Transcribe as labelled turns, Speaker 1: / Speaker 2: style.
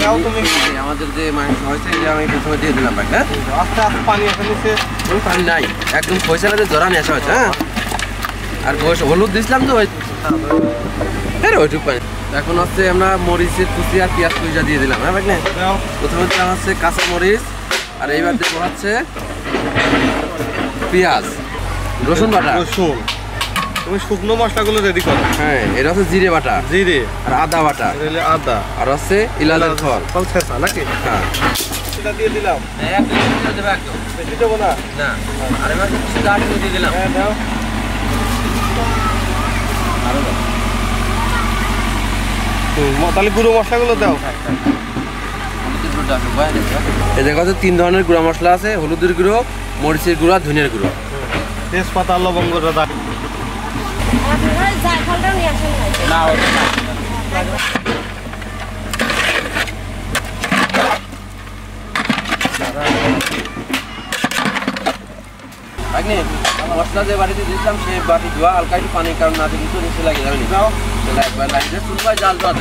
Speaker 1: দাও তুমি
Speaker 2: আমাদের যে মাংস হয়েছে যে আমি প্রথমে দিয়ে দিলাম ভাই। হ্যাঁ
Speaker 1: আস্তে আস্তে পানি এসে নিচে
Speaker 2: পানি নাই একদম ফয়সালাতে জরা নিয়ে আসা হয়েছে। হ্যাঁ আর হলুদ দিছিলাম তো হ্যাঁ ওইটুকু পানি। এখন হচ্ছে আমরা মরিচের কুচি আর পেঁয়াজ কুচা দিয়ে দিলাম। হ্যাঁ ভাই না প্রথমে দিলাম হচ্ছে কাঁচা মরিচ আর এইবার দেবো হচ্ছে পেঁয়াজ রসুন বাটা।
Speaker 1: রসুন তুমি শুকনো মশলাগুলো রেডি করো।
Speaker 2: হ্যাঁ এটা হচ্ছে জিরে বাটা
Speaker 1: জিরে
Speaker 2: আর আদা বাটা
Speaker 1: আদা
Speaker 2: আর হচ্ছে ইলাচের ফল
Speaker 1: ফল ছেঁচা নাকি?
Speaker 2: হ্যাঁ
Speaker 1: সেটা দিয়ে দিলাম।
Speaker 2: একদম
Speaker 1: বেশি দেবো না?
Speaker 2: না আর এবার কিছু দাঁড়িয়ে দিয়ে দিলাম।
Speaker 1: হ্যাঁ দাও। তাহলে গুঁড়ো মশলাগুলো দাও।
Speaker 2: এই জায়গা হচ্ছে 3 ধরনের গুঁড়া মশলা আছে, হলুদের গুঁড়ো, মরিচের গুঁড়ো আর ধনিয়ার গুঁড়ো।
Speaker 1: তেজপাতা লবঙ্গটা দাও।
Speaker 2: মশলা যে বাড়িতে দিয়েছিলাম সে বাটি ধোয়া হালকা একটু পানি, কারণ না দিলে তো নিচে লাগে যাবে না। একবার লাগিয়ে চুল জাল দেওয়া